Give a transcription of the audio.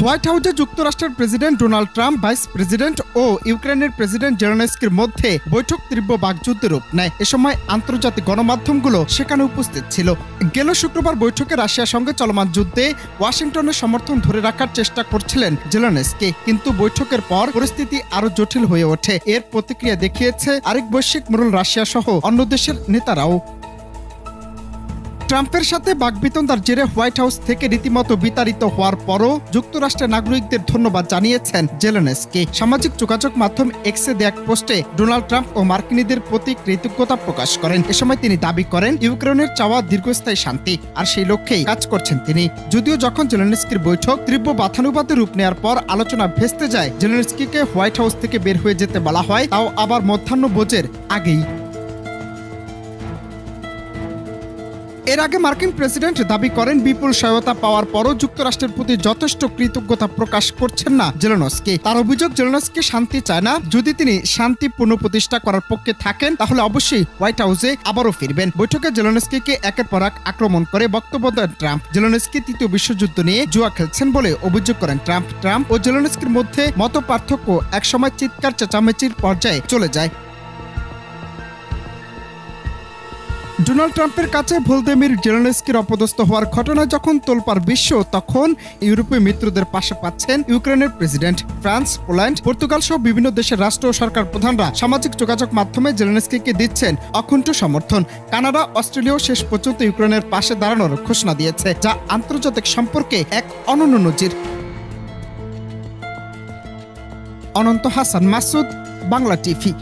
White হাউসে যুক্তরাষ্ট্রের president Donald Trump, vice president ও ইউক্রেনের প্রেসিডেন্ট জেলেনস্কির মধ্যে বৈঠক তীব্র বাকযুদ্ধের রূপ নেয়। এ সময় আন্তর্জাতিক গণমাধ্যমগুলো সেখানে উপস্থিত ছিল। গেল শুক্রবার বৈঠকে রাশিয়ার সঙ্গে চলমান যুদ্ধে ওয়াশিংটনের সমর্থন ধরে রাখার চেষ্টা করছিলেন জেলেনস্কি, কিন্তু বৈঠকের পর পরিস্থিতি আরো জটিল হয়ে ওঠে। এর প্রতিক্রিয়া দেখিয়েছে আরেক বৈশ্বিক মোড়ল রাশিয়া সহ অন্য দেশের নেতারাও। ট্রাম্পের সাথে বাকবিতন্ডার জেরে হোয়াইট হাউস থেকে রীতিমতো বিতাড়িত হওয়ার পরও যুক্তরাষ্ট্রের নাগরিকদের ধন্যবাদ জানিয়েছেন জেলেনস্কি। সামাজিক যোগাযোগ মাধ্যম এক্সে দেয়া এক পোস্টে ডোনাল্ড ট্রাম্প ও মার্কিনীদের প্রতি কৃতজ্ঞতা প্রকাশ করেন। এ সময় তিনি দাবি করেন ইউক্রেনের চাওয়া দীর্ঘস্থায়ী শান্তি, আর সেই লক্ষ্যেই কাজ করছেন তিনি। যদিও যখন জেলেনস্কির বৈঠক তীব্র বাথানুবাদে রূপ নেওয়ার পর আলোচনা ভেস্তে যায়, জেলেনস্কিকে হোয়াইট হাউস থেকে বের হয়ে যেতে বলা হয়, তাও আবার মধ্যাহ্নভোজের আগেই। এর আগে মার্কিন প্রেসিডেন্ট দাবি করেন বিপুল সহায়তা পাওয়ার পরও যুক্তরাষ্ট্রের প্রতি যথেষ্ট কৃতজ্ঞতা প্রকাশ করছেন না জেলেনস্কি। তার অভিযোগ, জেলেনস্কি শান্তি চায় না। যদি তিনি শান্তি পুনঃপ্রতিষ্ঠা করার পক্ষে থাকেন তাহলে অবশ্যই হোয়াইট হাউসে আবারও ফিরবেন। বৈঠকে জেলেনস্কিকে একের পর এক আক্রমণ করে বক্তব্য দেন ট্রাম্প। জেলেনস্কি তৃতীয় বিশ্বযুদ্ধ নিয়ে জুয়া খেলছেন বলে অভিযোগ করেন ট্রাম্প। ট্রাম্প ও জেলেনস্কির মধ্যে মতপার্থক্য একসময় চিৎকার চেঁচামেচির পর্যায়ে চলে যায়। ডোনাল্ড ট্রাম্পের কাছে ভলোদিমির জেলেনস্কির অপদস্থ হওয়ার ঘটনায় যখন তোলপাড় বিশ্ব, তখন ইউরোপীয় মিত্রদের পাশে পাচ্ছেন ইউক্রেনের প্রেসিডেন্ট। ফ্রান্স, পোল্যান্ড, পর্তুগাল সহ বিভিন্ন দেশের রাষ্ট্র ও সরকার প্রধানরা সামাজিক যোগাযোগ মাধ্যমে জেলেনস্কিকে দিচ্ছেন অকুণ্ঠ সমর্থন। কানাডা, অস্ট্রেলিয়াও শেষ পর্যন্ত ইউক্রেনের পাশে দাঁড়ানোর ঘোষণা দিয়েছে, যা আন্তর্জাতিক সম্পর্কে এক অনন্য নজির। অনন্ত হাসান মাসুদ, বাংলা টিভি।